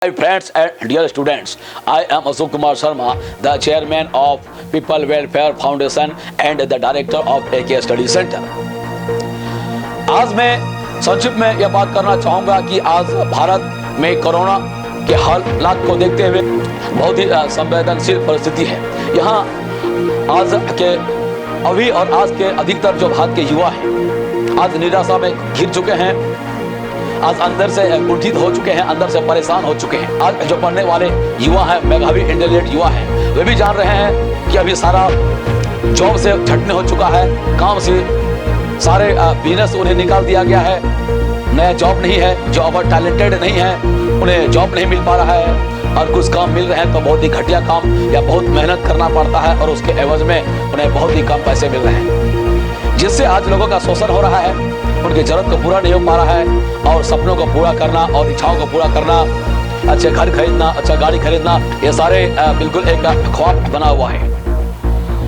Hi friends and dear students, I am Ashok Kumar Sharma, the chairman of People Welfare Foundation and the director of AK Study Center. आज मैं संक्षिप्त में यह बात करना चाहूँगा कि आज भारत में कोरोना के हालात को देखते हुए बहुत ही संवेदनशील परिस्थिति है। यहाँ आज के अभी और आज के अधिकतर जो भारत के युवा हैं आज निराशा में घिर चुके हैं, आज अंदर से कुंठित हो चुके हैं, अंदर से परेशान हो चुके हैं। आज जो पढ़ने वाले युवा हैं, मेधावी इंटेलिजेंट युवा हैं, वे भी जान रहे हैं कि अभी सारा जॉब से झटने हो चुका है, काम से सारे बिजनेस उन्हें निकाल दिया गया है, नया जॉब नहीं है, जो ओवर टैलेंटेड नहीं है उन्हें जॉब नहीं मिल पा रहा है, और कुछ काम मिल रहे हैं तो बहुत ही घटिया काम या बहुत मेहनत करना पड़ता है और उसके एवज में उन्हें बहुत ही कम पैसे मिल रहे हैं, जिससे आज लोगों का शोषण हो रहा है, उनकी जरूरत को पूरा नहीं हो पा रहा है और सपनों को पूरा करना और इच्छाओं को पूरा करना, अच्छे घर खरीदना, अच्छा गाड़ी खरीदना, ये सारे बिल्कुल एक ख्वाब बना हुआ है।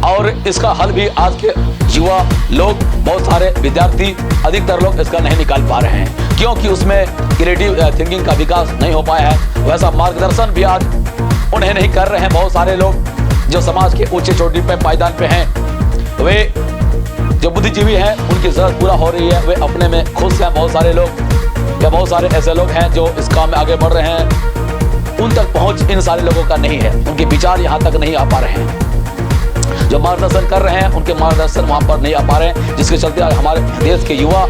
और इसका हल भी आज के युवा लोग, बहुत सारे विद्यार्थी, अधिकतर लोग इसका नहीं निकाल पा रहे हैं, क्योंकि उसमें क्रिएटिव थिंकिंग का विकास नहीं हो पाया है। वैसा मार्गदर्शन भी आज उन्हें नहीं कर रहे हैं। बहुत सारे लोग जो समाज के ऊंचे चोटी पे पायदान पे हैं, वे जो बुद्धिजीवी हैं, उनकी जरूरत पूरा हो रही है, वे अपने में खुश हैं। बहुत सारे लोग या बहुत सारे ऐसे लोग हैं जो इस काम में आगे बढ़ रहे हैं, उन तक पहुंच इन सारे लोगों का नहीं है, उनके विचार यहाँ तक नहीं आ पा रहे हैं। जो मार्गदर्शन कर रहे हैं उनके मार्गदर्शन वहाँ पर नहीं आ पा रहे हैं, जिसके चलते आज हमारे देश के युवा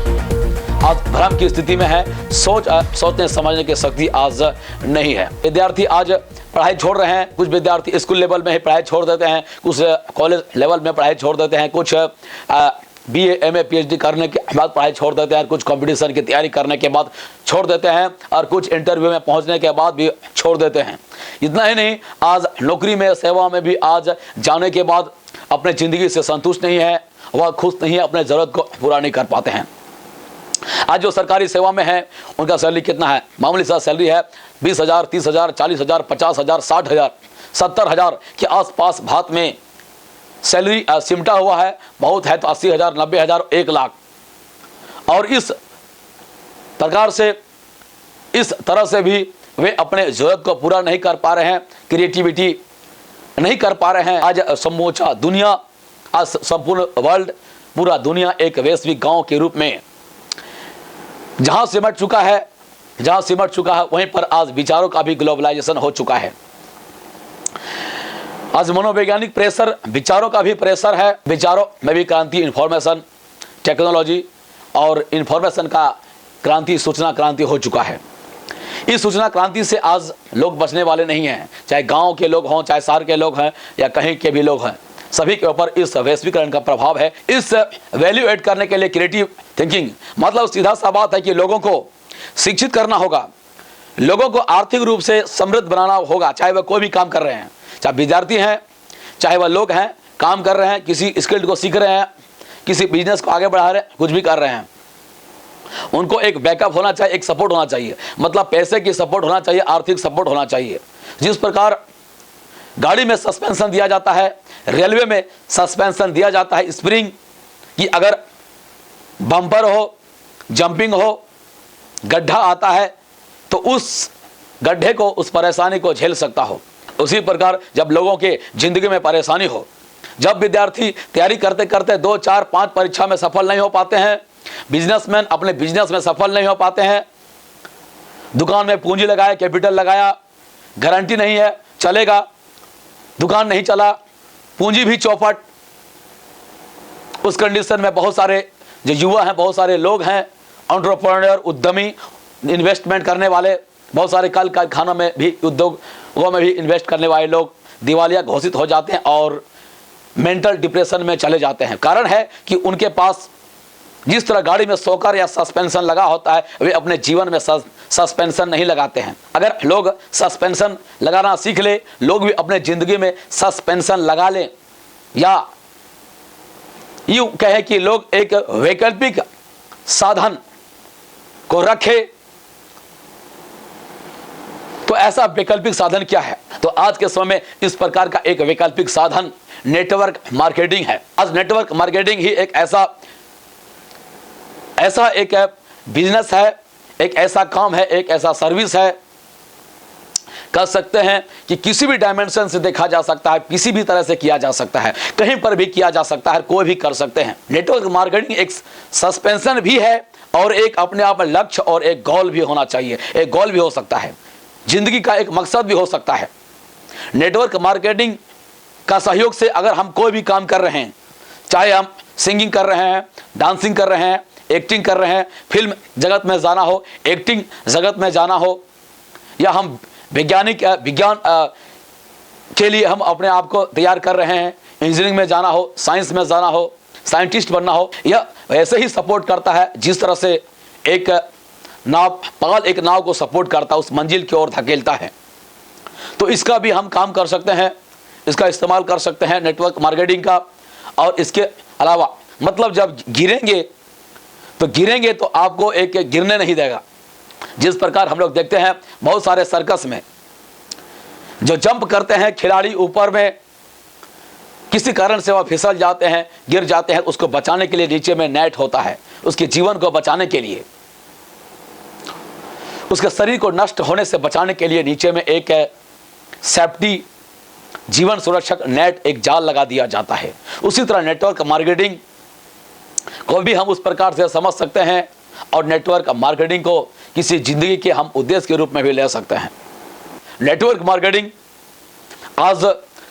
आज भ्रम की स्थिति में है, सोचने समझने की शक्ति आज नहीं है। विद्यार्थी आज पढ़ाई छोड़ रहे हैं, कुछ विद्यार्थी स्कूल लेवल में ही पढ़ाई छोड़ देते हैं, कुछ कॉलेज लेवल में पढ़ाई छोड़ देते हैं, कुछ BA MA PhD करने के बाद पढ़ाई छोड़ देते हैं, कुछ कंपटीशन की तैयारी करने के बाद छोड़ देते हैं, और कुछ इंटरव्यू में पहुंचने के बाद भी छोड़ देते हैं। इतना ही नहीं, आज नौकरी में, सेवा में भी आज जाने के बाद अपने ज़िंदगी से संतुष्ट नहीं है, वह खुश नहीं है, अपने ज़रूरत को पूरा नहीं कर पाते हैं। आज जो सरकारी सेवा में है उनका सैलरी कितना है? मामूली सा सैलरी है 20,000, 30,000, 40,000, 50,000, 60,000, 70,000 के आसपास भारत में सैलरी सिमटा हुआ है। बहुत है तो 80,000, 90,000, 1 लाख। और इस प्रकार से, इस तरह से भी वे अपने ज़रूरत को पूरा नहीं कर पा रहे हैं, क्रिएटिविटी नहीं कर पा रहे हैं। आज समूचा दुनिया, आज संपूर्ण वर्ल्ड, पूरा दुनिया एक वैश्विक गांव के रूप में जहां सिमट चुका है, वहीं पर आज विचारों का भी ग्लोबलाइजेशन हो चुका है। आज मनोवैज्ञानिक प्रेशर, विचारों का भी प्रेशर है। विचारों में भी क्रांति, इंफॉर्मेशन टेक्नोलॉजी और इंफॉर्मेशन का क्रांति, सूचना क्रांति हो चुका है। इस सूचना क्रांति से आज लोग बचने वाले नहीं हैं, चाहे गांव के लोग हों, चाहे शहर के लोग हैं या कहीं के भी लोग हैं, सभी के ऊपर इस वैश्वीकरण का प्रभाव है। इस वैल्यू एड करने के लिए क्रिएटिव थिंकिंग, मतलब सीधा सा बात है कि लोगों को शिक्षित करना होगा, लोगों को आर्थिक रूप से समृद्ध बनाना होगा, चाहे वह कोई भी काम कर रहे हैं, चाहे विद्यार्थी हैं, चाहे वह लोग हैं, काम कर रहे हैं, किसी स्किल को सीख रहे हैं, किसी बिजनेस को आगे बढ़ा रहे हैं, कुछ भी कर रहे हैं, उनको एक बैकअप होना चाहिए, एक सपोर्ट होना चाहिए। मतलब पैसे की सपोर्ट होना चाहिए, आर्थिक सपोर्ट होना चाहिए। जिस प्रकार गाड़ी में सस्पेंशन दिया जाता है, रेलवे में सस्पेंशन दिया जाता है स्प्रिंग, कि अगर बम्पर हो, जंपिंग हो, गड्ढा आता है तो उस गड्ढे को, उस परेशानी को झेल सकता हो। उसी प्रकार जब लोगों के जिंदगी में परेशानी हो, जब विद्यार्थी तैयारी करते करते 2, 4, 5 परीक्षा में सफल नहीं हो पाते हैं, बिजनेसमैन अपने बिजनेस में सफल नहीं हो पाते हैं, दुकान में पूंजी लगाया, कैपिटल लगाया, गारंटी नहीं है चलेगा, दुकान नहीं चला, पूंजी भी चौपट, उस कंडीशन में बहुत सारे जो युवा हैं, बहुत सारे लोग हैं, एंटरप्रेन्योर, उद्यमी, इन्वेस्टमेंट करने वाले, बहुत सारे कल कारखानों में भी, उद्योगों में भी इन्वेस्ट करने वाले लोग दिवालिया घोषित हो जाते हैं और मेंटल डिप्रेशन में चले जाते हैं। कारण है कि उनके पास जिस तरह गाड़ी में शॉकर या सस्पेंशन लगा होता है, वे अपने जीवन में सस्पेंशन नहीं लगाते हैं। अगर लोग सस्पेंशन लगाना सीख ले, लोग भी अपने जिंदगी में सस्पेंशन लगा लें, या यूं कहें कि लोग एक वैकल्पिक साधन को रखे, तो ऐसा वैकल्पिक साधन क्या है? तो आज के समय में इस प्रकार का एक वैकल्पिक साधन नेटवर्क मार्केटिंग है। आज नेटवर्क मार्केटिंग ही एक ऐसा एक बिजनेस है, एक ऐसा काम है, एक ऐसा सर्विस है कर सकते हैं कि किसी भी डायमेंशन से देखा जा सकता है, किसी भी तरह से किया जा सकता है, कहीं पर भी किया जा सकता है, कोई भी कर सकते हैं। नेटवर्क मार्केटिंग एक सस्पेंशन भी है और एक अपने आप में लक्ष्य और एक गोल भी होना चाहिए। एक गोल भी हो सकता है, जिंदगी का एक मकसद भी हो सकता है। नेटवर्क मार्केटिंग का सहयोग से अगर हम कोई भी काम कर रहे हैं, चाहे हम सिंगिंग कर रहे हैं, डांसिंग कर रहे हैं, एक्टिंग कर रहे हैं, फिल्म जगत में जाना हो, एक्टिंग जगत में जाना हो, या हम विज्ञान के लिए हम अपने आप को तैयार कर रहे हैं, इंजीनियरिंग में जाना हो, साइंस में जाना हो, साइंटिस्ट बनना हो, यह वैसे ही सपोर्ट करता है जिस तरह से एक पाल एक नाव को सपोर्ट करता है, उस मंजिल की ओर धकेलता है। तो इसका भी हम काम कर सकते हैं, इसका इस्तेमाल कर सकते हैं नेटवर्क मार्केटिंग का। और इसके अलावा मतलब जब गिरेंगे तो आपको एक गिरने नहीं देगा। जिस प्रकार हम लोग देखते हैं बहुत सारे सर्कस में जो जंप करते हैं खिलाड़ी, ऊपर में किसी कारण से वह फिसल जाते हैं, गिर जाते हैं, उसको बचाने के लिए नीचे में नेट होता है, उसके जीवन को बचाने के लिए, उसके शरीर को नष्ट होने से बचाने के लिए नीचे में एक सेफ्टी जीवन सुरक्षक नेट, एक जाल लगा दिया जाता है। उसी तरह नेटवर्क मार्केटिंग को भी हम उस प्रकार से समझ सकते हैं और नेटवर्क मार्केटिंग को किसी जिंदगी के हम उद्देश्य के रूप में भी ले सकते हैं। नेटवर्क मार्केटिंग आज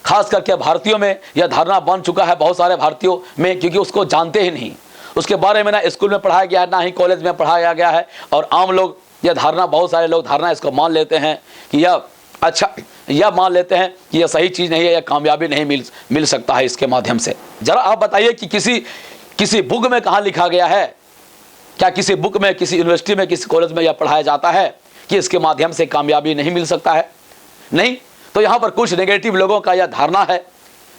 खास करके भारतीयों में यह धारणा बन चुका है, बहुत सारे भारतीयों में, क्योंकि उसको जानते ही नहीं, उसके बारे में ना स्कूल में पढ़ाया गया, ना ही कॉलेज में पढ़ाया गया है। और आम लोग यह धारणा, बहुत सारे लोग धारणा इसको मान लेते हैं कि यह मान लेते हैं कि यह सही चीज़ नहीं है, यह कामयाबी नहीं मिल सकता है इसके माध्यम से। जरा आप बताइए कि किसी बुक में कहाँ लिखा गया है? क्या किसी बुक में, किसी यूनिवर्सिटी में, किसी कॉलेज में यह पढ़ाया जाता है कि इसके माध्यम से कामयाबी नहीं मिल सकता है? नहीं। तो यहाँ पर कुछ नेगेटिव लोगों का यह धारणा है,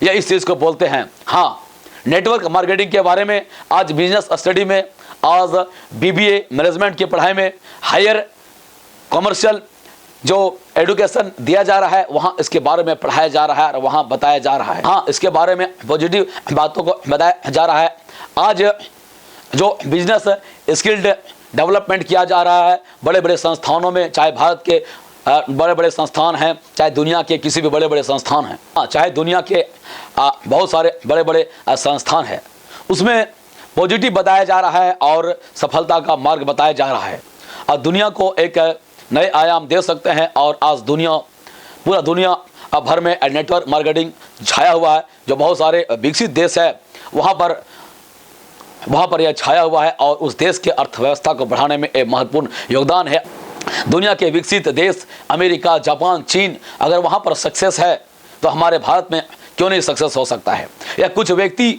यह इस चीज़ को बोलते हैं। हाँ, नेटवर्क मार्केटिंग के बारे में आज बिजनेस स्टडी में, आज BBA मैनेजमेंट की पढ़ाई में, हायर कॉमर्शियल जो एजुकेशन दिया जा रहा है वहाँ इसके बारे में पढ़ाया जा रहा है और वहाँ बताया जा रहा है। हाँ, इसके बारे में पॉजिटिव बातों को बताया जा रहा है। आज जो बिजनेस स्किल्ड डेवलपमेंट किया जा रहा है बड़े बड़े संस्थानों में, चाहे भारत के बड़े बड़े संस्थान हैं, चाहे दुनिया के किसी भी बड़े बड़े संस्थान हैं, चाहे दुनिया के बहुत सारे बड़े बड़े संस्थान हैं, उसमें पॉजिटिव बताया जा रहा है और सफलता का मार्ग बताया जा रहा है और दुनिया को एक नए आयाम दे सकते हैं। और आज पूरा दुनिया भर में नेटवर्क मार्केटिंग छाया हुआ है। जो बहुत सारे विकसित देश है वहाँ पर यह छाया हुआ है और उस देश के अर्थव्यवस्था को बढ़ाने में एक महत्वपूर्ण योगदान है। दुनिया के विकसित देश अमेरिका, जापान, चीन, अगर वहाँ पर सक्सेस है तो हमारे भारत में क्यों नहीं सक्सेस हो सकता है? या कुछ व्यक्ति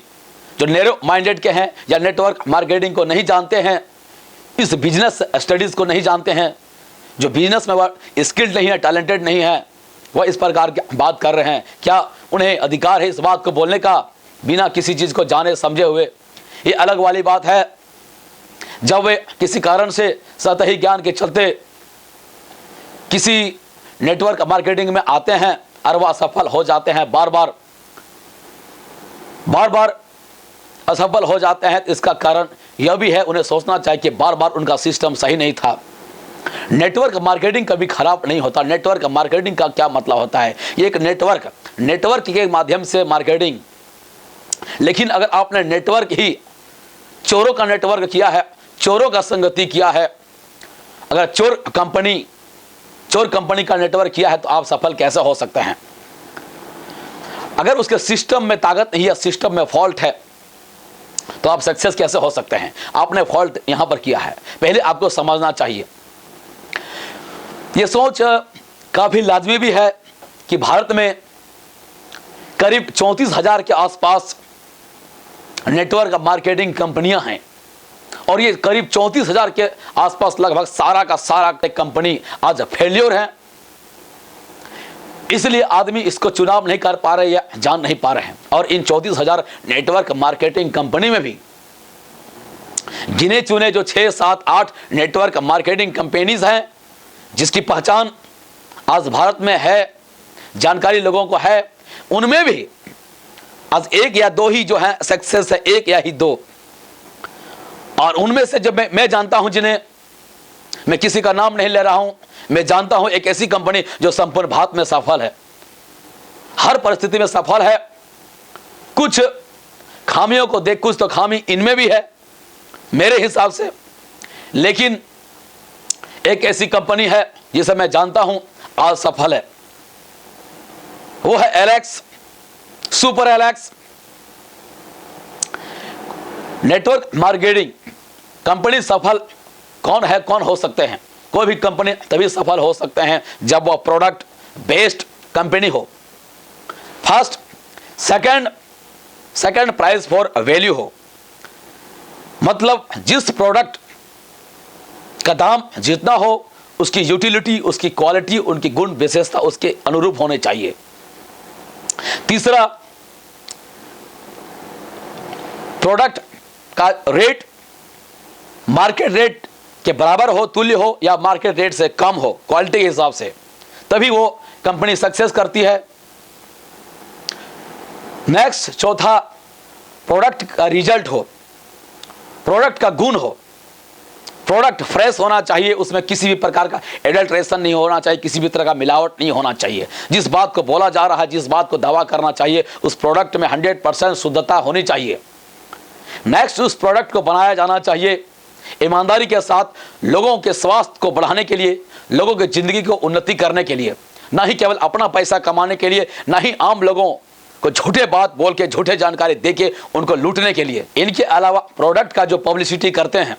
जो नैरो माइंडेड के हैं या नेटवर्क मार्केटिंग को नहीं जानते हैं, इस बिजनेस स्टडीज़ को नहीं जानते हैं, जो बिजनेस में वह स्किल्ड नहीं है, टैलेंटेड नहीं है, वह इस प्रकार की बात कर रहे हैं, क्या उन्हें अधिकार है इस बात को बोलने का बिना किसी चीज़ को जाने समझे हुए? ये अलग वाली बात है। जब वे किसी कारण से सतही ज्ञान के चलते किसी नेटवर्क मार्केटिंग में आते हैं और वह असफल हो जाते हैं, बार बार असफल हो जाते हैं, तो इसका कारण यह भी है उन्हें सोचना चाहिए कि बार बार उनका सिस्टम सही नहीं था। नेटवर्क मार्केटिंग कभी खराब नहीं होता। नेटवर्क मार्केटिंग का क्या मतलब होता है? ये एक नेटवर्क के माध्यम से मार्केटिंग। लेकिन अगर आपने नेटवर्क ही चोरों का नेटवर्क किया है, चोरों का संगति किया है, अगर चोर कंपनी का नेटवर्क किया है तो आप सफल कैसे हो सकते हैं? अगर उसके सिस्टम में ताकत नहीं है, सिस्टम में फॉल्ट है, तो आप सक्सेस कैसे हो सकते हैं? आपने फॉल्ट यहां पर किया है, पहले आपको समझना चाहिए। यह सोच काफी लाजमी भी है कि भारत में करीब 34,000 के आसपास नेटवर्क मार्केटिंग कंपनियां हैं और ये करीब 34,000 के आसपास लगभग सारा का सारा कंपनी आज फेल्योर है। इसलिए आदमी इसको चुनाव नहीं कर पा रहे या जान नहीं पा रहे हैं। और इन 34,000 नेटवर्क मार्केटिंग कंपनी में भी गिने चुने जो 6, 7, 8 नेटवर्क मार्केटिंग कंपनीज हैं जिसकी पहचान आज भारत में है, जानकारी लोगों को है, उनमें भी आज 1 या 2 ही जो है सक्सेस है, 1 या ही 2। और उनमें से जब मैं जानता हूं जिन्हें मैं किसी का नाम नहीं ले रहा हूं, मैं जानता हूं एक ऐसी कंपनी जो संपूर्ण भारत में सफल है, हर परिस्थिति में सफल है। कुछ खामियों को देख कुछ तो खामी इनमें भी है मेरे हिसाब से, लेकिन एक ऐसी कंपनी है जिसे मैं जानता हूं आज सफल है, वो है Alex, super Alex. Network marketing company सफल कौन है, कौन हो सकते हैं? कोई भी कंपनी तभी सफल हो सकते हैं जब वह प्रोडक्ट बेस्ड कंपनी हो। First, second price for value हो, मतलब जिस प्रोडक्ट का दाम जितना हो उसकी यूटिलिटी, उसकी क्वालिटी, उनकी गुण विशेषता उसके अनुरूप होने चाहिए। तीसरा, प्रोडक्ट का रेट मार्केट रेट के बराबर हो, तुल्य हो या मार्केट रेट से कम हो क्वालिटी के हिसाब से, तभी वो कंपनी सक्सेस करती है। नेक्स्ट, चौथा, प्रोडक्ट का रिजल्ट हो, प्रोडक्ट का गुण हो, प्रोडक्ट फ्रेश होना चाहिए, उसमें किसी भी प्रकार का एडल्ट्रेशन नहीं होना चाहिए, किसी भी तरह का मिलावट नहीं होना चाहिए। जिस बात को बोला जा रहा है, जिस बात को दावा करना चाहिए, उस प्रोडक्ट में 100% शुद्धता होनी चाहिए। नेक्स्ट, उस प्रोडक्ट को बनाया जाना चाहिए ईमानदारी के साथ, लोगों के स्वास्थ्य को बढ़ाने के लिए, लोगों की जिंदगी को उन्नति करने के लिए, ना ही केवल अपना पैसा कमाने के लिए, ना ही आम लोगों को झूठे बात बोल के, झूठे जानकारी देके उनको लूटने के लिए। इनके अलावा प्रोडक्ट का जो पब्लिसिटी करते हैं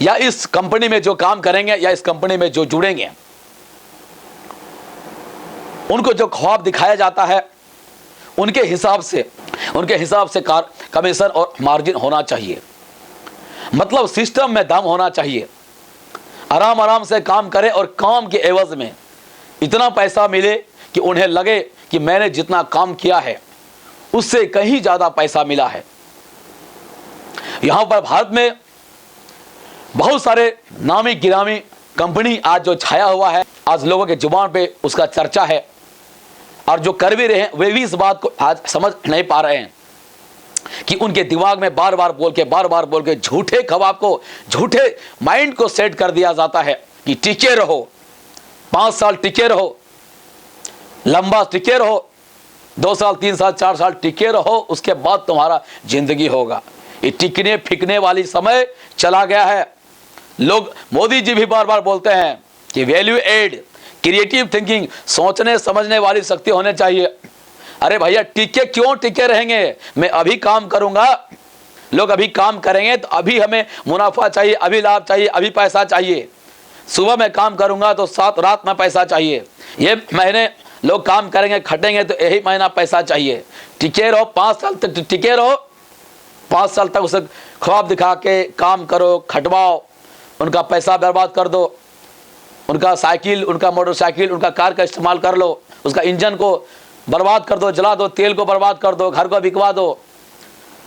या इस कंपनी में जो काम करेंगे या इस कंपनी में जो जुड़ेंगे, उनको जो ख्वाब दिखाया जाता है उनके हिसाब से कमीशन और मार्जिन होना चाहिए। मतलब सिस्टम में दम होना चाहिए, आराम से काम करें और काम के एवज में इतना पैसा मिले कि उन्हें लगे कि मैंने जितना काम किया है उससे कहीं ज्यादा पैसा मिला है। यहां पर भारत में बहुत सारे नामी गिरामी कंपनी आज जो छाया हुआ है, आज लोगों के जुबान पे उसका चर्चा है, और जो कर भी रहे हैं वे भी इस बात को आज समझ नहीं पा रहे हैं कि उनके दिमाग में बार बार बोल के झूठे ख्वाब को, झूठे माइंड को सेट कर दिया जाता है कि टिके रहो, 5 साल टिके रहो, लंबा टिके रहो, 2 साल 3 साल 4 साल टिके रहो, उसके बाद तुम्हारा जिंदगी होगा। ये टिकने फिकने वाली समय चला गया है। लोग, मोदी जी भी बार बार बोलते हैं कि वैल्यू एड, क्रिएटिव थिंकिंग, सोचने समझने वाली शक्ति होने चाहिए। अरे भैया, टिके क्यों टिके रहेंगे? मैं अभी काम करूंगा, लोग अभी काम करेंगे तो अभी हमें मुनाफा चाहिए, अभी लाभ चाहिए, अभी पैसा चाहिए। सुबह में काम करूंगा तो रात में पैसा चाहिए। ये महीने लोग काम करेंगे, खटेंगे तो यही महीना पैसा चाहिए। टिके रहो, 5 साल तक टिके रहो, 5 साल तक उसे ख्वाब दिखा के काम करो, खटवाओ, उनका पैसा बर्बाद कर दो, उनका साइकिल, उनका मोटरसाइकिल, उनका कार का इस्तेमाल कर लो, उसका इंजन को बर्बाद कर दो, जला दो, तेल को बर्बाद कर दो, घर को बिकवा दो,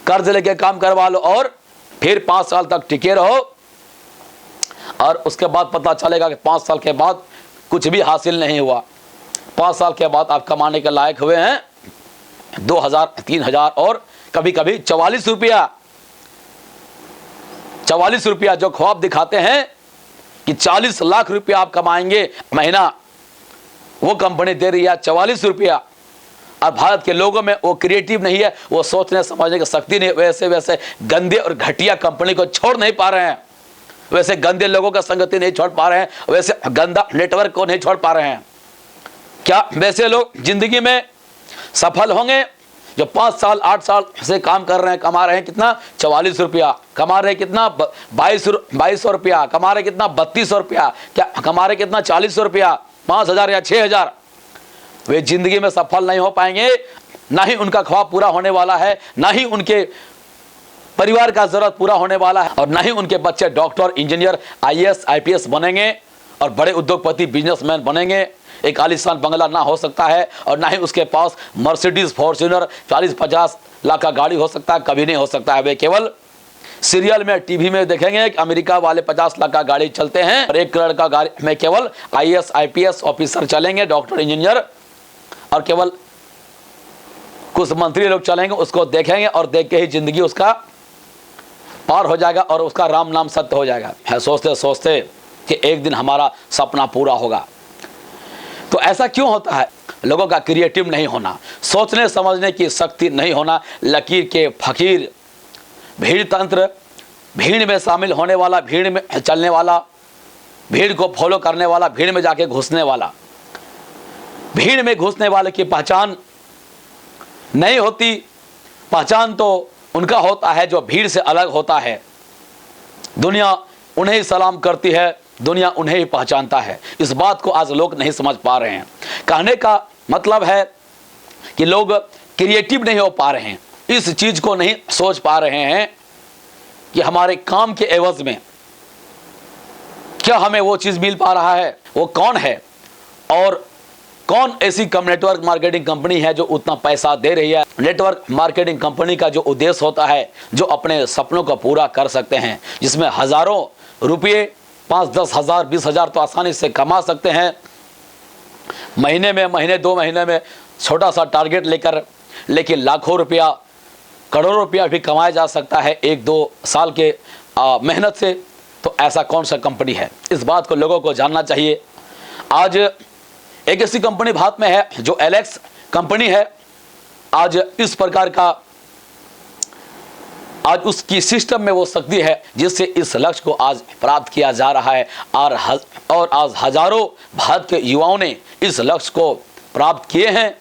कर्ज लेके काम करवा लो, और फिर 5 साल तक टिके रहो, और उसके बाद पता चलेगा कि 5 साल के बाद कुछ भी हासिल नहीं हुआ। 5 साल के बाद आप कमाने के लायक हुए हैं 2000, 3000 और कभी कभी 44 रुपया। 44 रुपया जो ख्वाब दिखाते हैं कि 40 लाख रुपया आप कमाएंगे महीना, वो कंपनी दे रही है 44 रुपया। और भारत के लोगों में वो क्रिएटिव नहीं है, वो सोचने समझने की शक्ति नहीं, वैसे गंदे और घटिया कंपनी को छोड़ नहीं पा रहे हैं, वैसे गंदे लोगों का संगति नहीं छोड़ पा रहे हैं, वैसे गंदा नेटवर्क को नहीं छोड़ पा रहे हैं। क्या वैसे लोग जिंदगी में सफल होंगे जो 5 साल 8 साल से काम कर रहे हैं, कमा रहे हैं कितना? 44 रुपया। कमा रहे कितना? 2200 रुपया। कमा रहे कितना? 3200 रुपया। क्या कमा रहे कितना? 40 रुपया, 5000 या 6000। वे जिंदगी में सफल नहीं हो पाएंगे, ना ही उनका ख्वाब पूरा होने वाला है, ना ही उनके परिवार का जरूरत पूरा होने वाला है, और ना ही उनके बच्चे डॉक्टर, इंजीनियर, IAS, IPS बनेंगे और बड़े उद्योगपति, बिजनेसमैन बनेंगे। एक आलीशान बंगला ना हो सकता है, और ना ही उसके पास मर्सिडीज फॉर्च्यूनर 40-50 लाख का गाड़ी हो सकता है, कभी नहीं हो सकता है। वे केवल सीरियल में, टीवी में देखेंगे कि अमेरिका वाले 50 लाख का गाड़ी चलते हैं, और 1 करोड़ का गाड़ी में केवल IAS, IPS ऑफिसर चलेंगे, डॉक्टर, इंजीनियर, और केवल कुछ मंत्री लोग चलेंगे, उसको देखेंगे और देख के ही जिंदगी उसका पार हो जाएगा और उसका राम नाम सत्य हो जाएगा। सोचते सोचते कि एक दिन हमारा सपना पूरा होगा। तो ऐसा क्यों होता है? लोगों का क्रिएटिव नहीं होना, सोचने समझने की शक्ति नहीं होना, लकीर के फकीर, भीड़ तंत्र, भीड़ में शामिल होने वाला, भीड़ में चलने वाला, भीड़ को फॉलो करने वाला, भीड़ में जाके घुसने वाला। भीड़ में घुसने वाले की पहचान नहीं होती। पहचान तो उनका होता है जो भीड़ से अलग होता है। दुनिया उन्हें ही सलाम करती है, दुनिया उन्हें ही पहचानता है। इस बात को आज लोग नहीं समझ पा रहे हैं। कहने का मतलब है कि लोग क्रिएटिव नहीं हो पा रहे हैं, इस चीज को नहीं सोच पा रहे हैं कि हमारे काम के एवज में क्या हमें वो चीज मिल पा रहा है, वो कौन है और कौन ऐसी नेटवर्क मार्केटिंग कंपनी है जो उतना पैसा दे रही है। नेटवर्क मार्केटिंग कंपनी का जो उद्देश्य होता है, जो अपने सपनों को पूरा कर सकते हैं, जिसमें हजारों रुपये, 5-10 हज़ार, 20 हज़ार तो आसानी से कमा सकते हैं महीने में, महीने 2 महीने में, छोटा सा टारगेट लेकर। लेकिन लाखों रुपया, करोड़ों रुपया भी कमाया जा सकता है 1-2 साल के मेहनत से। तो ऐसा कौन सा कंपनी है, इस बात को लोगों को जानना चाहिए। आज एक ऐसी कंपनी भारत में है जो एलेक्स कंपनी है। आज इस प्रकार का, आज उसकी सिस्टम में वो शक्ति है जिससे इस लक्ष्य को आज प्राप्त किया जा रहा है। और आज हजारों भारत के युवाओं ने इस लक्ष्य को प्राप्त किए हैं।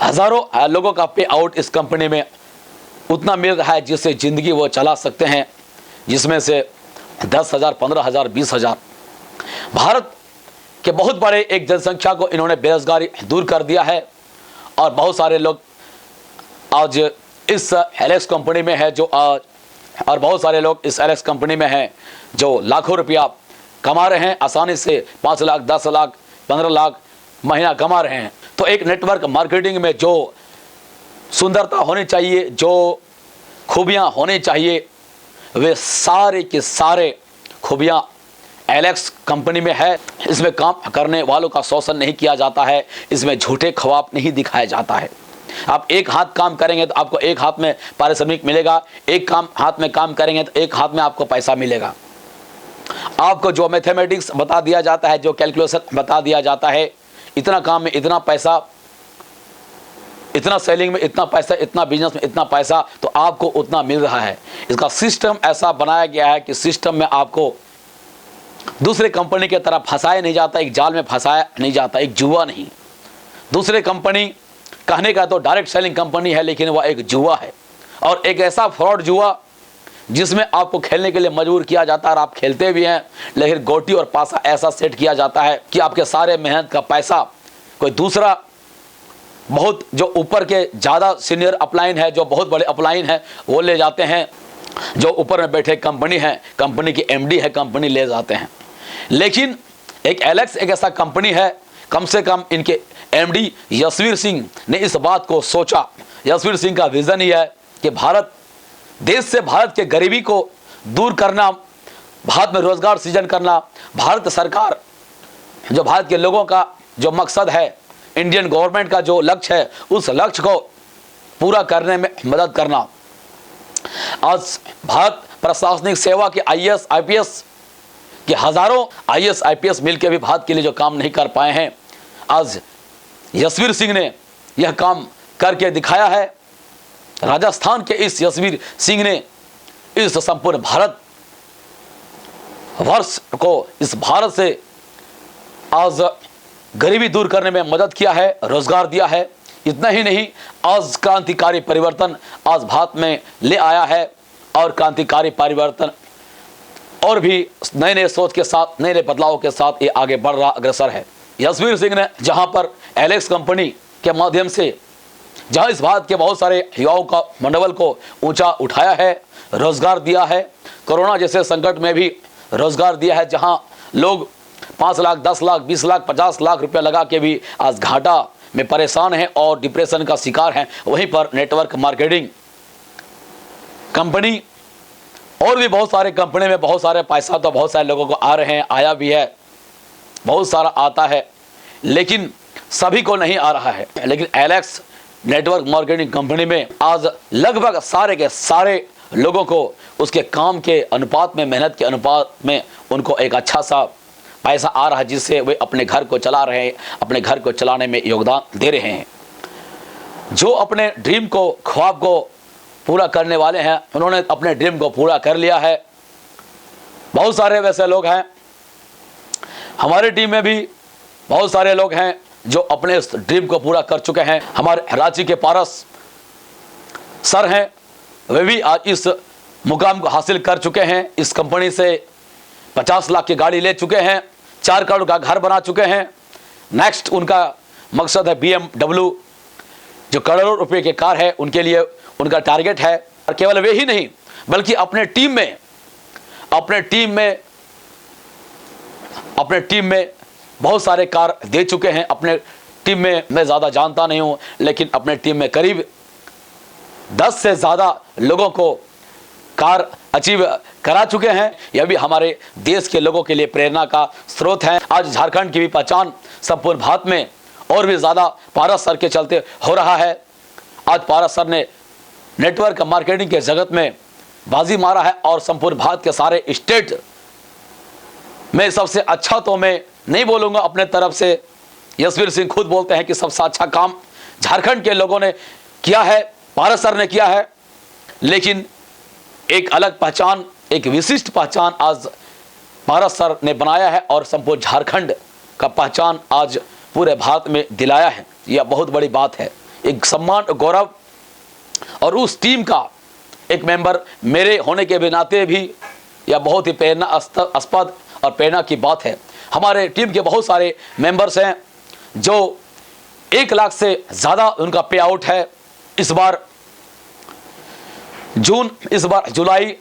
हजारों लोगों का पे आउट इस कंपनी में उतना मिल रहा है जिससे जिंदगी वो चला सकते हैं, जिसमें से 10 हज़ार, 15 हज़ार, 20 हज़ार। भारत के बहुत बड़े एक जनसंख्या को इन्होंने बेरोजगारी दूर कर दिया है और बहुत सारे लोग आज इस एलेक्स कंपनी में है जो और बहुत सारे लोग इस एलेक्स कंपनी में हैं जो लाखों रुपया कमा रहे हैं आसानी से। 5 लाख, 10 लाख, 15 लाख महीना कमा रहे हैं। तो एक नेटवर्क मार्केटिंग में जो सुंदरता होनी चाहिए, जो खूबियां होनी चाहिए, वे सारे के सारे खूबियां एलेक्स कंपनी में है। इसमें काम करने वालों का शोषण नहीं किया जाता है, इसमें झूठे ख्वाब नहीं दिखाया जाता है। आप एक हाथ काम करेंगे तो आपको एक हाथ में पारिश्रमिक मिलेगा, एक हाथ में काम करेंगे तो एक हाथ में आपको पैसा मिलेगा। आपको जो मैथमेटिक्स बता दिया जाता है, जो कैलकुलेशन बता दिया जाता है, इतना काम में इतना पैसा, इतना सेलिंग में इतना पैसा, इतना बिजनेस में इतना पैसा, तो आपको उतना मिल रहा है। इसका सिस्टम ऐसा बनाया गया है कि सिस्टम में आपको दूसरे कंपनी की तरह फंसाया नहीं जाता, एक जाल में फंसाया नहीं जाता, एक जुआ नहीं। दूसरे कंपनी कहने का तो डायरेक्ट सेलिंग कंपनी है, लेकिन वह एक जुआ है और एक ऐसा फ्रॉड जुआ जिसमें आपको खेलने के लिए मजबूर किया जाता है और आप खेलते भी हैं। लेकिन गोटी और पासा ऐसा सेट किया जाता है कि आपके सारे मेहनत का पैसा कोई दूसरा बहुत जो ऊपर के ज़्यादा सीनियर अपलाइन है, जो बहुत बड़े अपलाइन है, वो ले जाते हैं। जो ऊपर में बैठे कंपनी है, कंपनी की एमडी है, कंपनी ले जाते हैं। लेकिन एक एलेक्स एक ऐसा कंपनी है, कम से कम इनके एमडी यशवीर सिंह ने इस बात को सोचा। यशवीर सिंह का विजन ही है कि भारत देश से भारत के गरीबी को दूर करना, भारत में रोजगार सृजन करना, भारत सरकार जो भारत के लोगों का जो मकसद है, इंडियन गवर्नमेंट का जो लक्ष्य है, उस लक्ष्य को पूरा करने में मदद करना। आज भारत प्रशासनिक सेवा के आईएएस आईपीएस के हजारों आईएएस आईपीएस मिलकर भी भारत के लिए जो काम नहीं कर पाए हैं, आज यशवीर सिंह ने यह काम करके दिखाया है। राजस्थान के इस यशवीर सिंह ने इस संपूर्ण भारत वर्ष को, इस भारत से आज गरीबी दूर करने में मदद किया है, रोजगार दिया है। इतना ही नहीं, आज क्रांतिकारी परिवर्तन आज भारत में ले आया है और क्रांतिकारी परिवर्तन और भी नए नए सोच के साथ, नए नए बदलाव के साथ ये आगे बढ़ रहा, अग्रसर है। यशवीर सिंह ने जहां पर एलेक्स कंपनी के माध्यम से, जहां इस भारत के बहुत सारे युवाओं का मनोबल को ऊंचा उठाया है, रोजगार दिया है, कोरोना जैसे संकट में भी रोजगार दिया है, जहां लोग 5 लाख, 10 लाख, 20 लाख, 50 लाख रुपया लगा के भी आज घाटा में परेशान हैं और डिप्रेशन का शिकार हैं। वहीं पर नेटवर्क मार्केटिंग कंपनी और भी बहुत सारे कंपनी में बहुत सारे पैसा तो बहुत सारे लोगों को आ रहे हैं, आया भी है, बहुत सारा आता है, लेकिन सभी को नहीं आ रहा है। लेकिन एलेक्स नेटवर्क मार्केटिंग कंपनी में आज लगभग सारे के सारे लोगों को उसके काम के अनुपात में, मेहनत के अनुपात में उनको एक अच्छा सा पैसा आ रहा है, जिससे वे अपने घर को चला रहे हैं, अपने घर को चलाने में योगदान दे रहे हैं। जो अपने ड्रीम को, ख्वाब को पूरा करने वाले हैं, उन्होंने अपने ड्रीम को पूरा कर लिया है। बहुत सारे वैसे लोग हैं, हमारी टीम में भी बहुत सारे लोग हैं जो अपने इस ड्रीम को पूरा कर चुके हैं। हमारे रांची के पारस सर हैं, वे भी आज इस मुकाम को हासिल कर चुके हैं। इस कंपनी से 50 लाख की गाड़ी ले चुके हैं, 4 करोड़ का घर बना चुके हैं। नेक्स्ट उनका मकसद है BMW, जो करोड़ों रुपए की कार है, उनके लिए उनका टारगेट है। और केवल वे ही नहीं, बल्कि अपने टीम में बहुत सारे कार दे चुके हैं। अपने टीम में मैं ज़्यादा जानता नहीं हूं, लेकिन अपने टीम में करीब 10 से ज़्यादा लोगों को कार अचीव करा चुके हैं। यह भी हमारे देश के लोगों के लिए प्रेरणा का स्रोत है। आज झारखंड की भी पहचान संपूर्ण भारत में और भी ज़्यादा पारस सर के चलते हो रहा है। आज पारस सर ने नेटवर्क मार्केटिंग के जगत में बाजी मारा है और संपूर्ण भारत के सारे स्टेट में सबसे अच्छा तो मैं नहीं बोलूँगा अपने तरफ से, यशवीर सिंह खुद बोलते हैं कि सबसे अच्छा काम झारखंड के लोगों ने किया है, पारस सर ने किया है। लेकिन एक अलग पहचान, एक विशिष्ट पहचान आज पारस सर ने बनाया है और संपूर्ण झारखंड का पहचान आज पूरे भारत में दिलाया है। यह बहुत बड़ी बात है, एक सम्मान, गौरव। और उस टीम का एक मेंबर मेरे होने के नाते भी यह बहुत ही प्रेरणास्पद और प्रेरणा की बात है। हमारे टीम के बहुत सारे मेंबर्स हैं जो 1 लाख से ज़्यादा उनका पे आउट है। इस बार जुलाई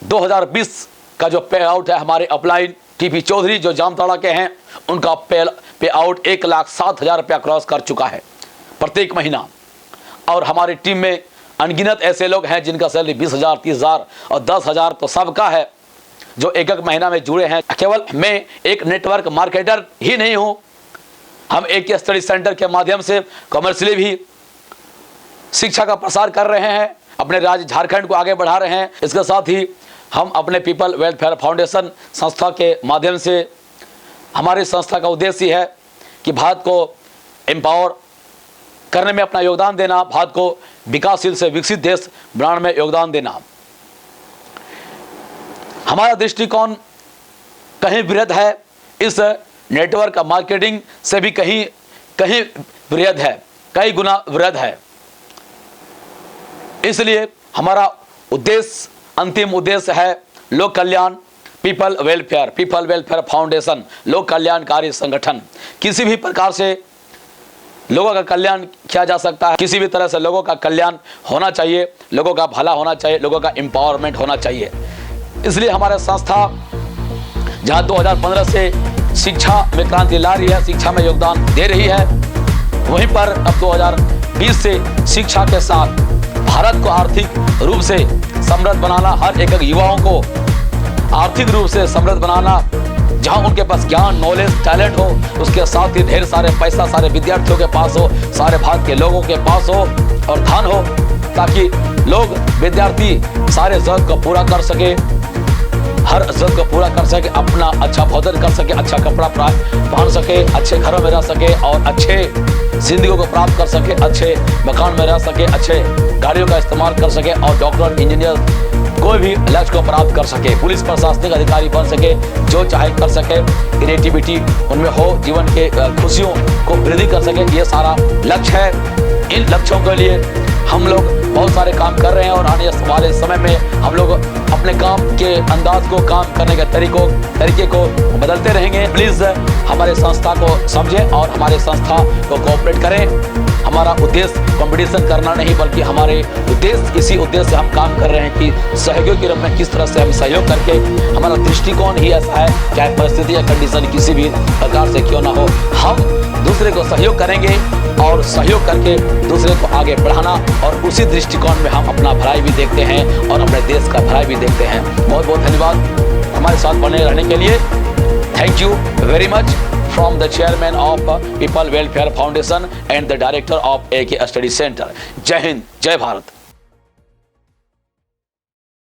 2020 का जो पे आउट है, हमारे अपलाइन TP चौधरी जो जामताड़ा के हैं, उनका पे आउट 1,07,000 रुपया क्रॉस कर चुका है प्रत्येक महीना। और हमारी टीम में अनगिनत ऐसे लोग हैं जिनका सैलरी 20,000, 30,000 और 10,000 तो सबका है, जो एक महीना में जुड़े हैं। केवल मैं एक नेटवर्क मार्केटर ही नहीं हूं, हम AK स्टडी सेंटर के माध्यम से कमर्शियली भी शिक्षा का प्रसार कर रहे हैं, अपने राज्य झारखंड को आगे बढ़ा रहे हैं। इसके साथ ही हम अपने पीपल वेलफेयर फाउंडेशन संस्था के माध्यम से, हमारी संस्था का उद्देश्य है कि भारत को एम्पावर करने में अपना योगदान देना, भारत को विकासशील से विकसित देश बनाने में योगदान देना। हमारा दृष्टिकोण कहीं वृहद है, इस नेटवर्क मार्केटिंग से भी कहीं वृहद है, कई गुना वृहद है। इसलिए हमारा उद्देश्य, अंतिम उद्देश्य है लोक कल्याण, पीपल वेलफेयर फाउंडेशन, लोक कल्याणकारी संगठन। किसी भी प्रकार से लोगों का कल्याण किया जा सकता है, किसी भी तरह से लोगों का कल्याण होना चाहिए, लोगों का भला होना चाहिए, लोगों का एम्पावरमेंट होना चाहिए। इसलिए हमारा संस्था जहां 2015 से शिक्षा में क्रांति ला रही है, शिक्षा में योगदान दे रही है, वहीं पर अब 2020 से शिक्षा के साथ भारत को आर्थिक रूप से समृद्ध बनाना, हर एक युवाओं को आर्थिक रूप से समृद्ध बनाना, जहां उनके पास ज्ञान, नॉलेज, टैलेंट हो, उसके साथ ही ढेर सारे पैसा सारे विद्यार्थियों के पास हो, सारे भारत के लोगों के पास हो और धन हो, ताकि लोग, विद्यार्थी सारे ज़रूरत को पूरा कर सके, हर ज़रूरत को पूरा कर सके, अपना अच्छा भोजन कर सके, अच्छा कपड़ा पहन सके, अच्छे घरों में रह सके और अच्छे जिंदगी को प्राप्त कर सके, अच्छे मकान में रह सके, अच्छे गाड़ियों का इस्तेमाल कर सके और डॉक्टर, इंजीनियर कोई भी लक्ष्य को प्राप्त कर सके, पुलिस प्रशासनिक अधिकारी बन सके, जो चाहे कर सके, क्रिएटिविटी उनमें हो, जीवन के खुशियों को वृद्धि कर सके, ये सारा लक्ष्य है। इन लक्ष्यों के लिए हम लोग बहुत सारे काम कर रहे हैं और आने वाले समय में हम लोग अपने काम के अंदाज को, काम करने के तरीके को बदलते रहेंगे। प्लीज़ हमारे संस्था को समझें और हमारे संस्था को कोऑपरेट करें। हमारा उद्देश्य कंपटीशन करना नहीं, बल्कि हमारे उद्देश्य, इसी उद्देश्य से हम काम कर रहे हैं कि सहयोग के रूप में किस तरह से हम सहयोग करके, हमारा दृष्टिकोण ही ऐसा है, चाहे परिस्थिति या कंडीशन किसी भी प्रकार से क्यों ना हो, हम दूसरे को सहयोग करेंगे और सहयोग करके दूसरे को आगे बढ़ाना, और उसी दृष्टिकोण में हम अपना भलाई भी देखते हैं और अपने देश का भलाई भी देखते हैं। बहुत बहुत धन्यवाद हमारे साथ बने रहने के लिए। Thank you very much from the chairman of People Welfare Foundation and the director of AK Study Center. जय हिंद, जय भारत।